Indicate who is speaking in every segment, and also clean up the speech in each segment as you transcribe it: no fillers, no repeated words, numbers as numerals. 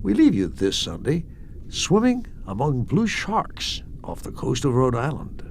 Speaker 1: We leave you this Sunday swimming among blue sharks off the coast of Rhode Island.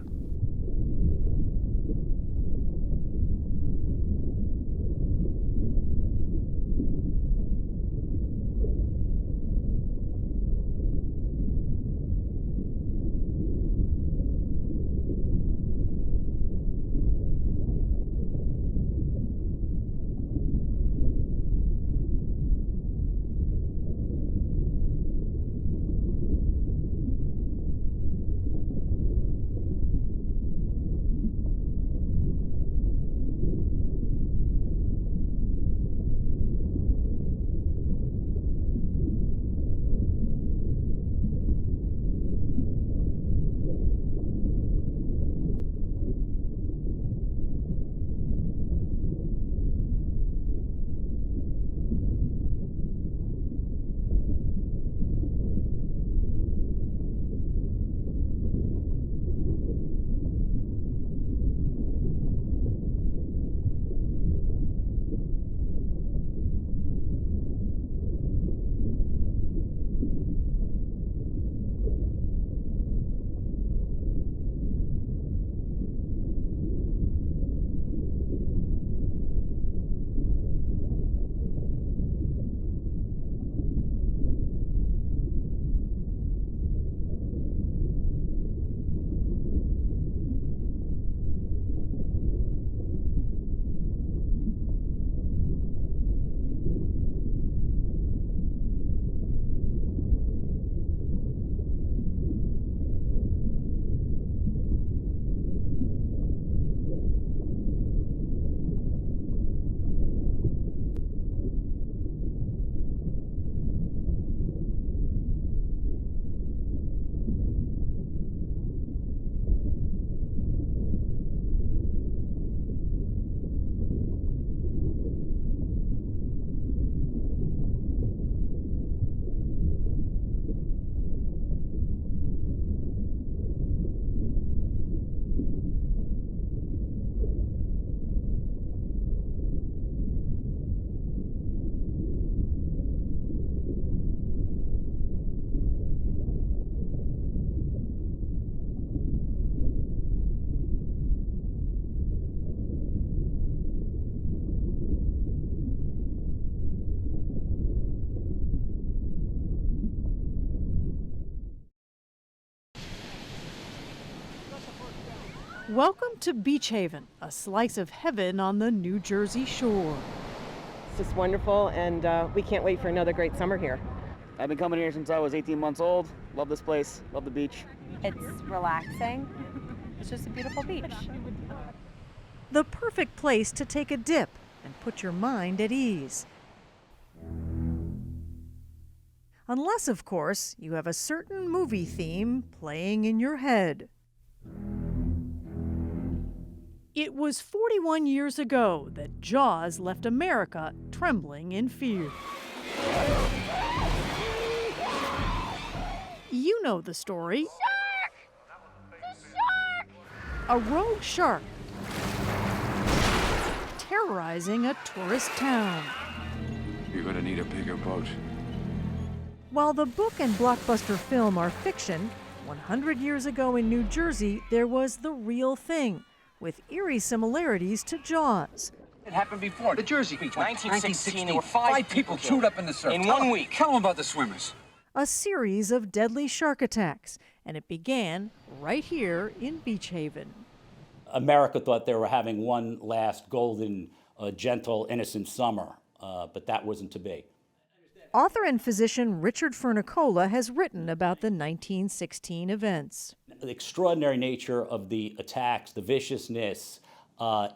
Speaker 2: Welcome to Beach Haven, a slice of heaven on the New Jersey shore.
Speaker 3: It's just wonderful, and we can't wait for another great summer here.
Speaker 4: I've been coming here since I was 18 months old. Love this place, love the beach.
Speaker 5: It's relaxing. It's just a beautiful beach.
Speaker 2: The perfect place to take a dip and put your mind at ease. Unless, of course, you have a certain movie theme playing in your head. It was 41 years ago that Jaws left America trembling in fear. You know the story.
Speaker 5: Shark! The shark!
Speaker 2: A rogue shark terrorizing a tourist town.
Speaker 6: You're gonna need a bigger boat.
Speaker 2: While the book and blockbuster film are fiction, 100 years ago in New Jersey, there was the real thing, with eerie similarities to Jaws.
Speaker 7: It happened before. The Jersey Beach.
Speaker 8: 1916, there were five people chewed up in the surf.
Speaker 7: In 1 week.
Speaker 8: Tell them about the swimmers.
Speaker 2: A series of deadly shark attacks, and it began right here in Beach Haven.
Speaker 9: America thought they were having one last golden, gentle, innocent summer, but that wasn't to be.
Speaker 2: Author and physician Richard Fernicola has written about the 1916 events.
Speaker 9: The extraordinary nature of the attacks, the viciousness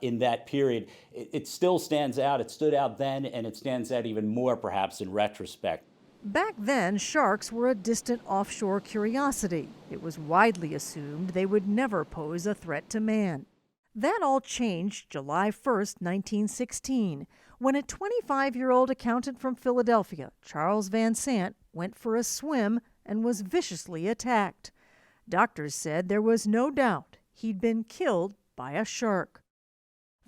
Speaker 9: in that period, it still stands out. It stood out then, and it stands out even more, perhaps, in retrospect.
Speaker 2: Back then, sharks were a distant offshore curiosity. It was widely assumed they would never pose a threat to man. That all changed July 1st, 1916, when a 25-year-old accountant from Philadelphia, Charles Van Sant, went for a swim and was viciously attacked. Doctors said there was no doubt he'd been killed by a shark.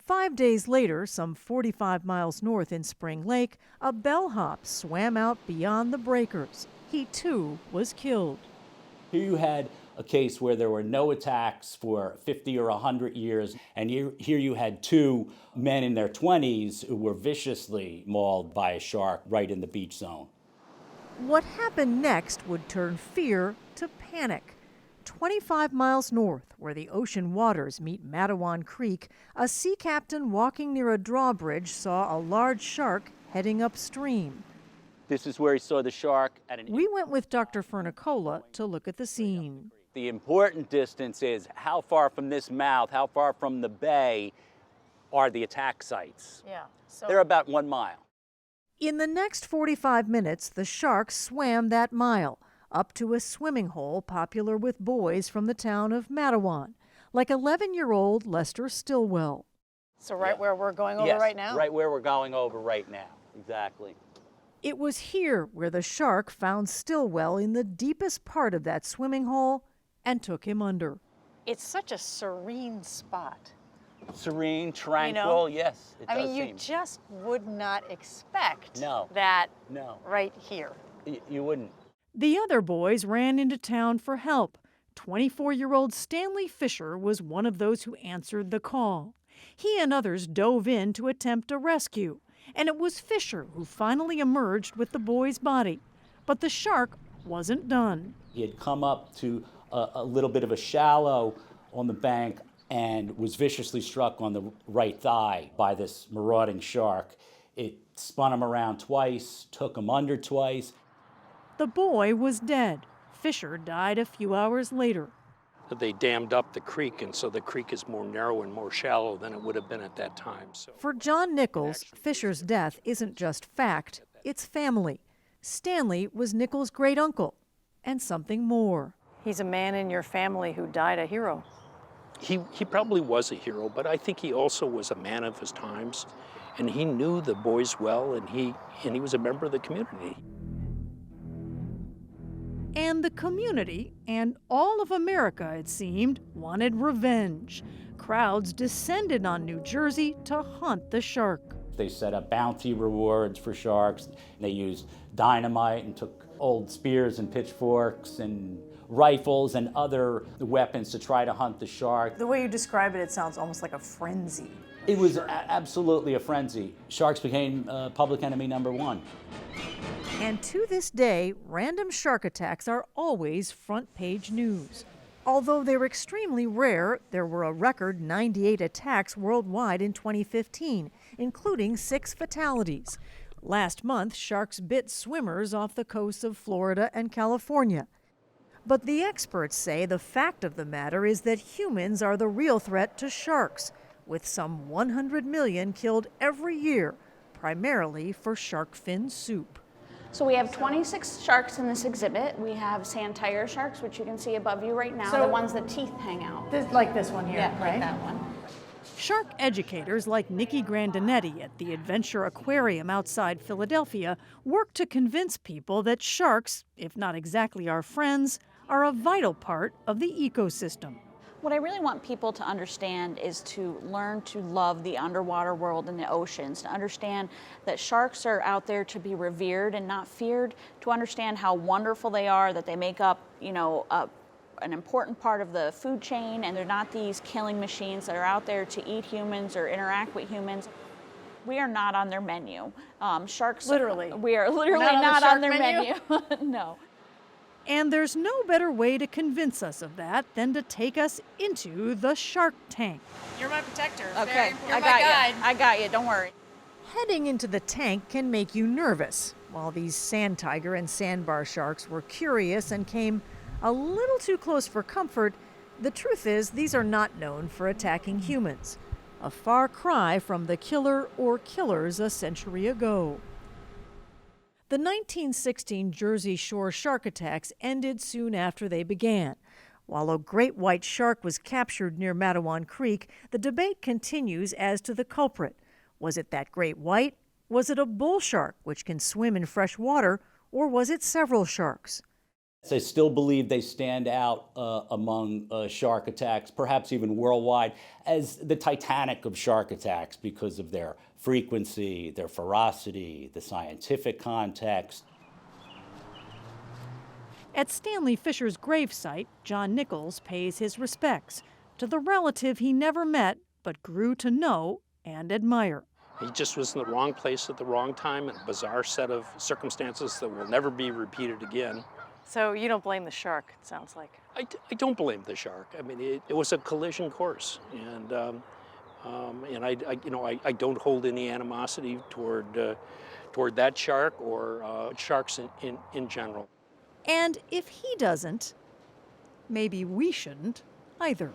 Speaker 2: 5 days later, some 45 miles north in Spring Lake, a bellhop swam out beyond the breakers. He too was killed.
Speaker 9: Here you had a case where there were no attacks for 50 or 100 years, and here you had two men in their 20s who were viciously mauled by a shark right in the beach zone.
Speaker 2: What happened next would turn fear to panic. 25 miles north, where the ocean waters meet Matawan Creek, a sea captain walking near a drawbridge saw a large shark heading upstream.
Speaker 9: This is where he saw the shark at an...
Speaker 2: We went with Dr. Fernicola to look at the scene.
Speaker 9: The important distance is how far from this mouth, how far from the bay are the attack sites.
Speaker 5: Yeah. So
Speaker 9: They're about 1 mile.
Speaker 2: In the next 45 minutes, the shark swam that mile, up to a swimming hole popular with boys from the town of Matawan, like 11-year-old Lester Stillwell.
Speaker 5: So right where we're going over
Speaker 9: Yes,
Speaker 5: right now?
Speaker 9: right where we're going over right now, exactly.
Speaker 2: It was here where the shark found Stillwell in the deepest part of that swimming hole and took him under.
Speaker 5: It's such a serene spot.
Speaker 9: Serene, tranquil, yes, it
Speaker 5: I
Speaker 9: does
Speaker 5: mean, you
Speaker 9: seem.
Speaker 5: just would not expect
Speaker 9: No.
Speaker 5: that
Speaker 9: No.
Speaker 5: right here.
Speaker 9: You wouldn't.
Speaker 2: The other boys ran into town for help. 24-year-old Stanley Fisher was one of those who answered the call. He and others dove in to attempt a rescue, and it was Fisher who finally emerged with the boy's body. But the shark wasn't done.
Speaker 9: He had come up to a little bit of a shallow on the bank and was viciously struck on the right thigh by this marauding shark. It spun him around twice, took him under twice.
Speaker 2: The boy was dead. Fisher died a few hours later.
Speaker 10: They dammed up the creek, and so the creek is more narrow and more shallow than it would have been at that time. So
Speaker 2: For John Nichols, Fisher's death isn't just fact, it's family. Stanley was Nichols' great uncle, and something more.
Speaker 5: He's a man in your family who died a hero.
Speaker 10: he probably was a hero, but I think he also was a man of his times, and he knew the boys well, and he was a member of the community.
Speaker 2: And the community, and all of America, it seemed, wanted revenge. Crowds descended on New Jersey to hunt the shark.
Speaker 9: They set up bounty rewards for sharks. They used dynamite and took old spears and pitchforks and rifles and other weapons to try to hunt the shark.
Speaker 11: The way you describe it, it sounds almost like a frenzy.
Speaker 9: It was absolutely a frenzy. Sharks became public enemy number one.
Speaker 2: And to this day, random shark attacks are always front page news. Although they're extremely rare, there were a record 98 attacks worldwide in 2015, including 6 fatalities. Last month, sharks bit swimmers off the coasts of Florida and California. But the experts say the fact of the matter is that humans are the real threat to sharks, with some 100 million killed every year, primarily for shark fin soup.
Speaker 12: So we have 26 sharks in this exhibit. We have sand tiger sharks, which you can see above you right now,
Speaker 11: So
Speaker 12: the ones that teeth hang out.
Speaker 11: Like this one here,
Speaker 12: Yeah,
Speaker 11: right?
Speaker 12: like that one.
Speaker 2: Shark educators like Nikki Grandinetti at the Adventure Aquarium outside Philadelphia work to convince people that sharks, if not exactly our friends, are a vital part of the ecosystem.
Speaker 12: What I really want people to understand is to learn to love the underwater world and the oceans, to understand that sharks are out there to be revered and not feared, to understand how wonderful they are, that they make up, an important part of the food chain, and they're not these killing machines that are out there to eat humans or interact with humans. We are not on their menu. Sharks,
Speaker 11: Literally.
Speaker 12: we are literally
Speaker 11: We're
Speaker 12: not
Speaker 11: on
Speaker 12: on
Speaker 11: the
Speaker 12: their
Speaker 11: shark
Speaker 12: menu. No.
Speaker 2: And there's no better way to convince us of that than to take us into the shark tank.
Speaker 11: You're my protector.
Speaker 12: Okay,
Speaker 11: You're
Speaker 12: I
Speaker 11: my
Speaker 12: got
Speaker 11: guide.
Speaker 12: you. I got you. Don't worry.
Speaker 2: Heading into the tank can make you nervous. While these sand tiger and sandbar sharks were curious and came a little too close for comfort, the truth is these are not known for attacking humans. A far cry from the killer or killers a century ago. The 1916 Jersey Shore shark attacks ended soon after they began. While a great white shark was captured near Matawan Creek, the debate continues as to the culprit. Was it that great white? Was it a bull shark, which can swim in fresh water? Or was it several sharks?
Speaker 9: I still believe they stand out among shark attacks, perhaps even worldwide, as the Titanic of shark attacks because of their frequency, their ferocity, the scientific context.
Speaker 2: At Stanley Fisher's gravesite, John Nichols pays his respects to the relative he never met but grew to know and admire.
Speaker 10: He just was in the wrong place at the wrong time in a bizarre set of circumstances that will never be repeated again.
Speaker 11: So you don't blame the shark, it sounds like.
Speaker 10: I don't blame the shark. I mean, it was a collision course, and I don't hold any animosity toward that shark or sharks in general.
Speaker 2: And if he doesn't, maybe we shouldn't either.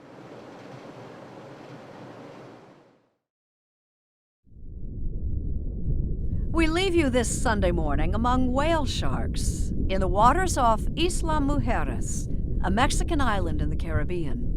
Speaker 13: We leave you this Sunday morning among whale sharks in the waters off Isla Mujeres, a Mexican island in the Caribbean.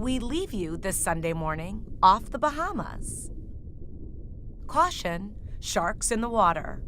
Speaker 14: we leave you this Sunday morning off the Bahamas. Caution, sharks in the water.